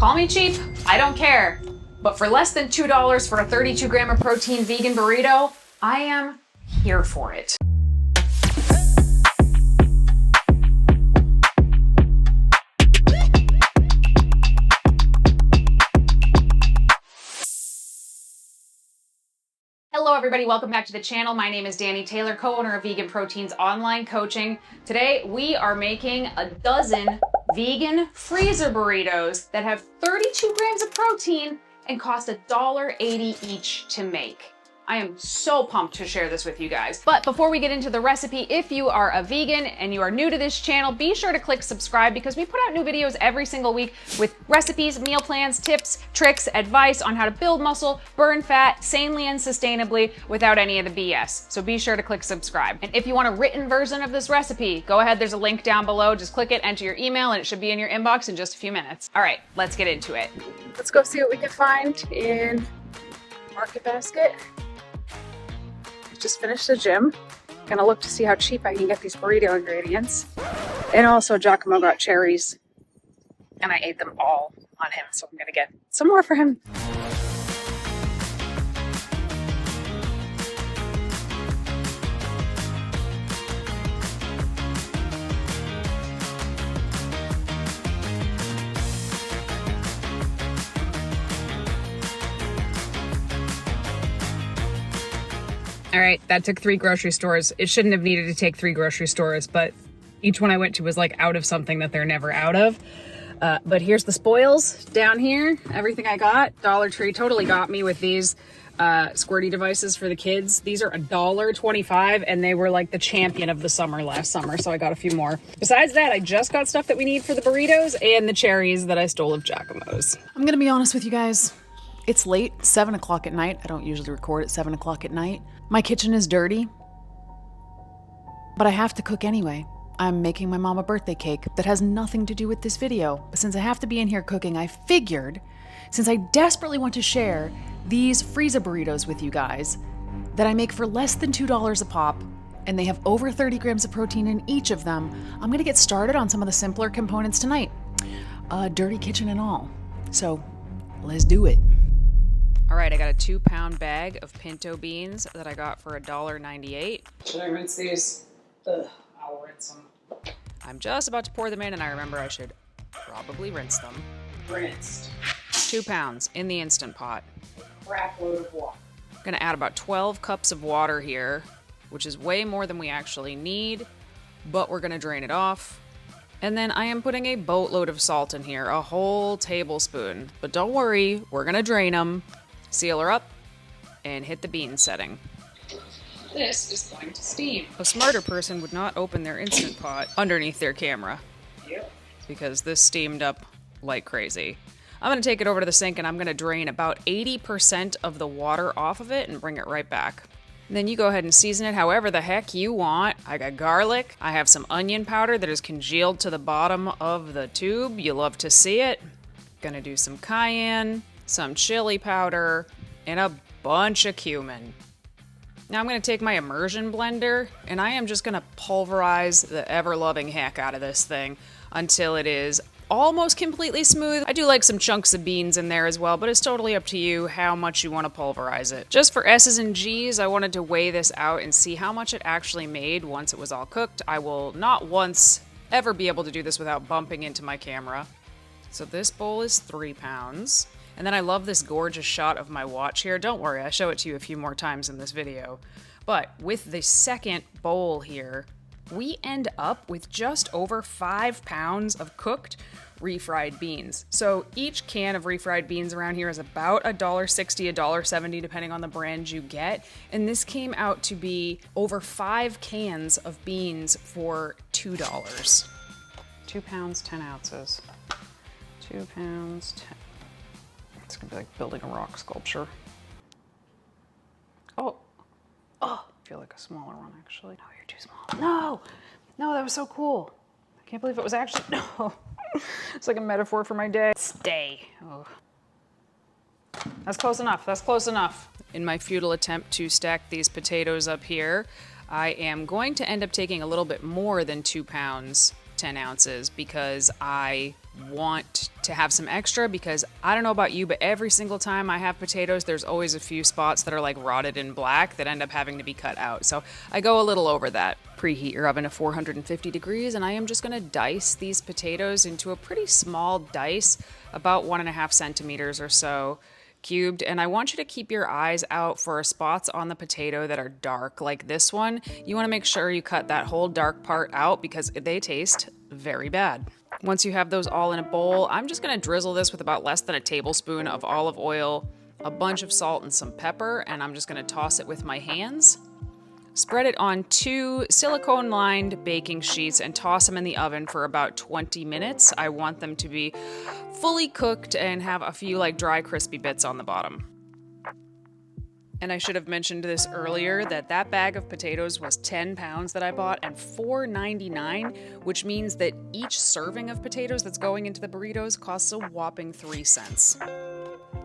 Call me cheap, I don't care. But for less than $2 for a 32 gram of protein vegan burrito, I am here for it. Hello everybody, welcome back to the channel. My name is Danny Taylor, co-owner of Vegan Proteins Online Coaching. Today we are making a dozen vegan freezer burritos that have 32 grams of protein and cost $1.80 each to make. I am so pumped to share this with you guys. But before we get into the recipe, if you are a vegan and you are new to this channel, be sure to click subscribe because we put out new videos every single week with recipes, meal plans, tips, tricks, advice on how to build muscle, burn fat, sanely and sustainably without any of the BS. So be sure to click subscribe. And if you want a written version of this recipe, go ahead, there's a link down below. Just click it, enter your email, and it should be in your inbox in just a few minutes. All right, let's get into it. Let's go see what we can find in Market Basket. Just finished the gym. Gonna look to see how cheap I can get these burrito ingredients. And also 𝐬𝐻𝐭 got cherries and I ate them all on him, so I'm gonna get some more for him. All right, that took 3 grocery stores. It shouldn't have needed to take 3 grocery stores, but each one I went to was like out of something that they're never out of. But here's the spoils down here. Everything I got. Dollar Tree totally got me with these squirty devices for the kids. These are $1.25 and they were like the champion of the summer last summer, so I got a few more. Besides that, I just got stuff that we need for the burritos and the cherries that I stole of 𝐬𝐻𝐭's. I'm gonna be honest with you guys. It's late, 7 o'clock at night. I don't usually record at 7 o'clock at night. My kitchen is dirty, but I have to cook anyway. I'm making my mom a birthday cake that has nothing to do with this video. But since I have to be in here cooking, I figured, since I desperately want to share these freezer burritos with you guys, that I make for less than $2 a pop, and they have over 30 grams of protein in each of them, I'm gonna get started on some of the simpler components tonight. Dirty kitchen and all. So, let's do it. All right, I got a 2-pound bag of pinto beans that I got for $1.98. Should I rinse these? I'll rinse them. I'm just about to pour them in and I remember I should probably rinse them. Rinsed. 2 pounds in the Instant Pot. Crap load of water. I'm gonna add about 12 cups of water here, which is way more than we actually need, but we're gonna drain it off. And then I am putting a boatload of salt in here, a whole tablespoon. But don't worry, we're gonna drain them. Seal her up, and hit the bean setting. This is going to steam. A smarter person would not open their Instant Pot underneath their camera. Yep. Because this steamed up like crazy. I'm gonna take it over to the sink and I'm gonna drain about 80% of the water off of it and bring it right back. And then you go ahead and season it however the heck you want. I got garlic, I have some onion powder that is congealed to the bottom of the tube. You love to see it. Gonna do some cayenne, some chili powder, and a bunch of cumin. Now I'm gonna take my immersion blender and I am just gonna pulverize the ever-loving heck out of this thing until it is almost completely smooth. I do like some chunks of beans in there as well, but it's totally up to you how much you want to pulverize it. Just for S's and G's, I wanted to weigh this out and see how much it actually made once it was all cooked. I will not once ever be able to do this without bumping into my camera. So this bowl is 3 pounds. And then I love this gorgeous shot of my watch here. Don't worry, I show it to you a few more times in this video. But with the second bowl here, we end up with just over 5 pounds of cooked refried beans. So each can of refried beans around here is about $1.60, $1.70, depending on the brand you get. And this came out to be over 5 cans of beans for $2. 2 pounds, 10 ounces. 2 pounds, 10. It's gonna be like building a rock sculpture. Oh, I feel like a smaller one actually. No, you're too small. No, that was so cool. I can't believe it was actually, no. It's like a metaphor for my day. Stay. Oh. That's close enough, that's close enough. In my futile attempt to stack these potatoes up here, I am going to end up taking a little bit more than 2 pounds, 10 ounces, because I want to have some extra because I don't know about you, but every single time I have potatoes, there's always a few spots that are like rotted and black that end up having to be cut out. So I go a little over that. Preheat your oven to 450 degrees, and I am just gonna dice these potatoes into a pretty small dice, about 1.5 centimeters or so cubed. And I want you to keep your eyes out for spots on the potato that are dark, like this one. You wanna make sure you cut that whole dark part out because they taste very bad. Once you have those all in a bowl, I'm just gonna drizzle this with about less than a tablespoon of olive oil, a bunch of salt and some pepper, and I'm just gonna toss it with my hands. Spread it on 2 silicone-lined baking sheets and toss them in the oven for about 20 minutes. I want them to be fully cooked and have a few like dry, crispy bits on the bottom. And I should have mentioned this earlier, that bag of potatoes was 10 pounds that I bought and $4.99, which means that each serving of potatoes that's going into the burritos costs a whopping 3 cents.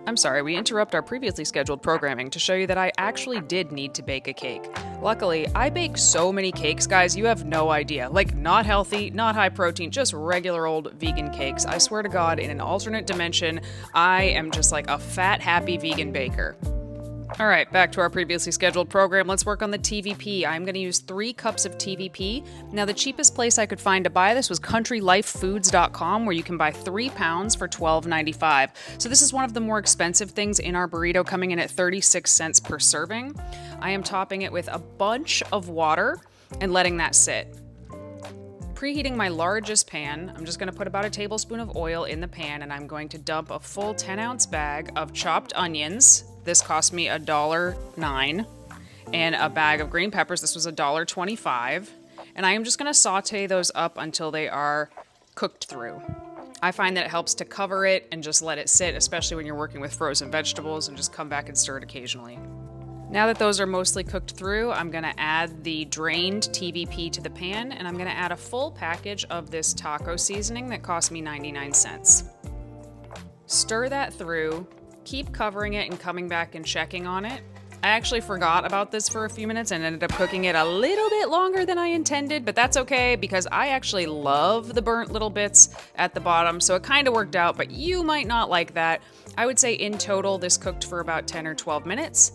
I'm sorry, we interrupt our previously scheduled programming to show you that I actually did need to bake a cake. Luckily, I bake so many cakes, guys, you have no idea. Like, not healthy, not high protein, just regular old vegan cakes. I swear to God, in an alternate dimension, I am just like a fat, happy vegan baker. All right, back to our previously scheduled program. Let's work on the TVP. I'm going to use 3 cups of TVP. Now, the cheapest place I could find to buy this was countrylifefoods.com, where you can buy 3 pounds for $12.95. So this is one of the more expensive things in our burrito, coming in at 36 cents per serving. I am topping it with a bunch of water and letting that sit. Preheating my largest pan, I'm just going to put about a tablespoon of oil in the pan, and I'm going to dump a full 10-ounce bag of chopped onions. This cost me $1.09, and a bag of green peppers. This was $1.25, and I am just going to saute those up until they are cooked through. I find that it helps to cover it and just let it sit, especially when you're working with frozen vegetables, and just come back and stir it occasionally. Now that those are mostly cooked through, I'm going to add the drained TVP to the pan, and I'm going to add a full package of this taco seasoning that cost me 99 cents. Stir that through. Keep covering it and coming back and checking on it. I actually forgot about this for a few minutes and ended up cooking it a little bit longer than I intended, but that's okay because I actually love the burnt little bits at the bottom, so it kind of worked out, but you might not like that. I would say in total this cooked for about 10 or 12 minutes.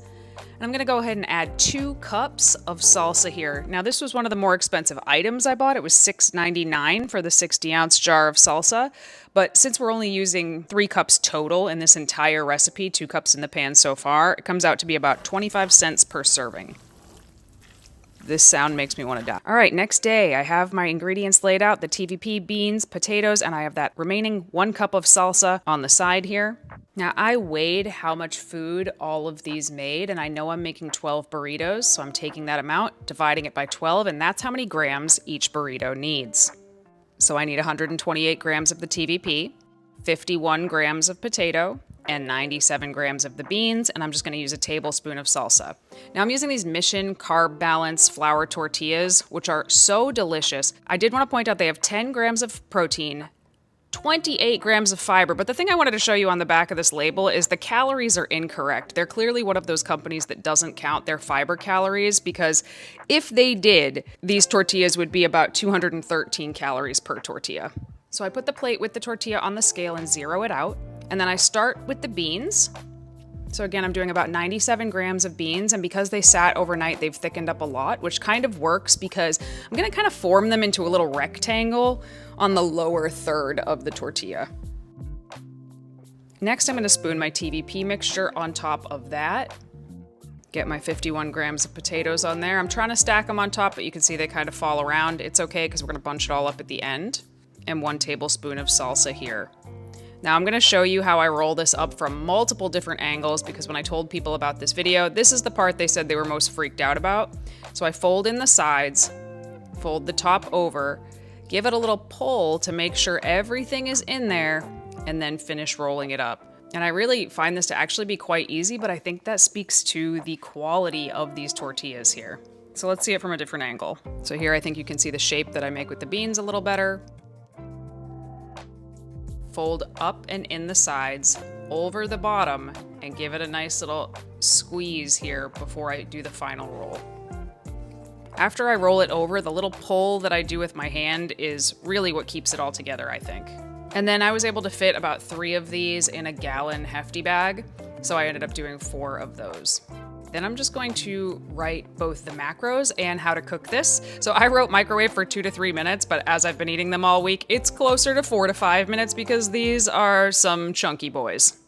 And I'm gonna go ahead and add 2 cups of salsa here. Now, this was one of the more expensive items I bought. It was $6.99 for the 60-ounce jar of salsa. But since we're only using 3 cups total in this entire recipe, 2 cups in the pan so far, it comes out to be about 25 cents per serving. This sound makes me want to die. All right, next day, I have my ingredients laid out, the TVP, beans, potatoes, and I have that remaining 1 cup of salsa on the side here. Now, I weighed how much food all of these made, and I know I'm making 12 burritos, so I'm taking that amount, dividing it by 12, and that's how many grams each burrito needs. So I need 128 grams of the TVP, 51 grams of potato, and 97 grams of the beans, and I'm just going to use a tablespoon of salsa. Now, I'm using these Mission Carb Balance flour tortillas, which are so delicious. I did want to point out they have 10 grams of protein, 28 grams of fiber, but the thing I wanted to show you on the back of this label is the calories are incorrect. They're clearly one of those companies that doesn't count their fiber calories, because if they did, these tortillas would be about 213 calories per tortilla. So I put the plate with the tortilla on the scale and zero it out. And then I start with the beans. So again, I'm doing about 97 grams of beans, and because they sat overnight, they've thickened up a lot, which kind of works because I'm gonna kind of form them into a little rectangle on the lower third of the tortilla. Next, I'm gonna spoon my TVP mixture on top of that. Get my 51 grams of potatoes on there. I'm trying to stack them on top, but you can see they kind of fall around. It's okay because we're gonna bunch it all up at the end. And 1 tablespoon of salsa here. Now I'm going to show you how I roll this up from multiple different angles, because when I told people about this video, this is the part they said they were most freaked out about. So I fold in the sides, fold the top over, give it a little pull to make sure everything is in there, and then finish rolling it up. And I really find this to actually be quite easy, but I think that speaks to the quality of these tortillas here. So let's see it from a different angle. So here I think you can see the shape that I make with the beans a little better. Fold up and in the sides, over the bottom, and give it a nice little squeeze here before I do the final roll. After I roll it over, the little pull that I do with my hand is really what keeps it all together, I think. And then I was able to fit about 3 of these in a gallon hefty bag, so I ended up doing 4 of those. Then I'm just going to write both the macros and how to cook this. So I wrote microwave for 2 to 3 minutes, but as I've been eating them all week, it's closer to 4 to 5 minutes because these are some chunky boys.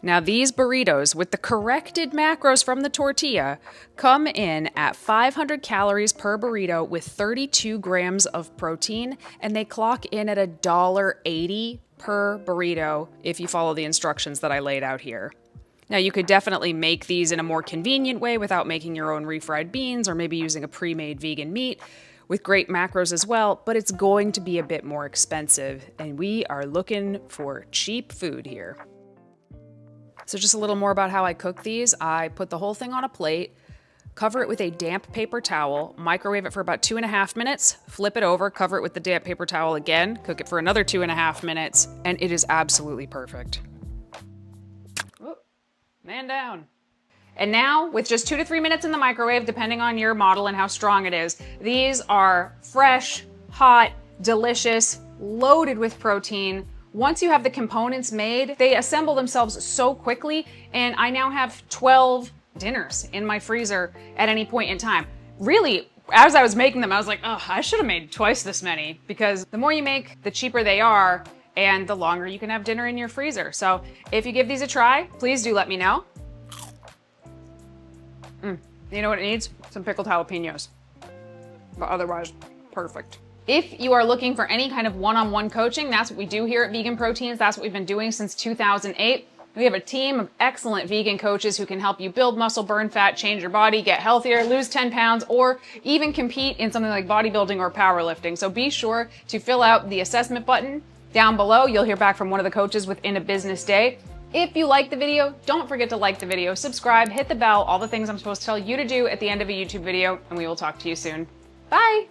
Now these burritos, with the corrected macros from the tortilla, come in at 500 calories per burrito with 32 grams of protein, and they clock in at $1.80 per burrito if you follow the instructions that I laid out here. Now you could definitely make these in a more convenient way without making your own refried beans or maybe using a pre-made vegan meat with great macros as well, but it's going to be a bit more expensive, and we are looking for cheap food here. So just a little more about how I cook these. I put the whole thing on a plate, cover it with a damp paper towel, microwave it for about 2.5 minutes, flip it over, cover it with the damp paper towel again, cook it for another 2.5 minutes, and it is absolutely perfect. Whoop, man down. And now, with just 2 to 3 minutes in the microwave, depending on your model and how strong it is, these are fresh, hot, delicious, loaded with protein. Once you have the components made, they assemble themselves so quickly, and I now have 12 dinners in my freezer at any point in time. Really, as I was making them, I was like, oh, I should have made twice this many, because the more you make, the cheaper they are, and the longer you can have dinner in your freezer. So if you give these a try, please do let me know. You know what it needs? Some pickled jalapenos. But otherwise, perfect. If you are looking for any kind of one-on-one coaching, that's what we do here at Vegan Proteins. That's what we've been doing since 2008. We have a team of excellent vegan coaches who can help you build muscle, burn fat, change your body, get healthier, lose 10 pounds, or even compete in something like bodybuilding or powerlifting. So be sure to fill out the assessment button down below. You'll hear back from one of the coaches within a business day. If you like the video, don't forget to like the video, subscribe, hit the bell, all the things I'm supposed to tell you to do at the end of a YouTube video, and we will talk to you soon. Bye!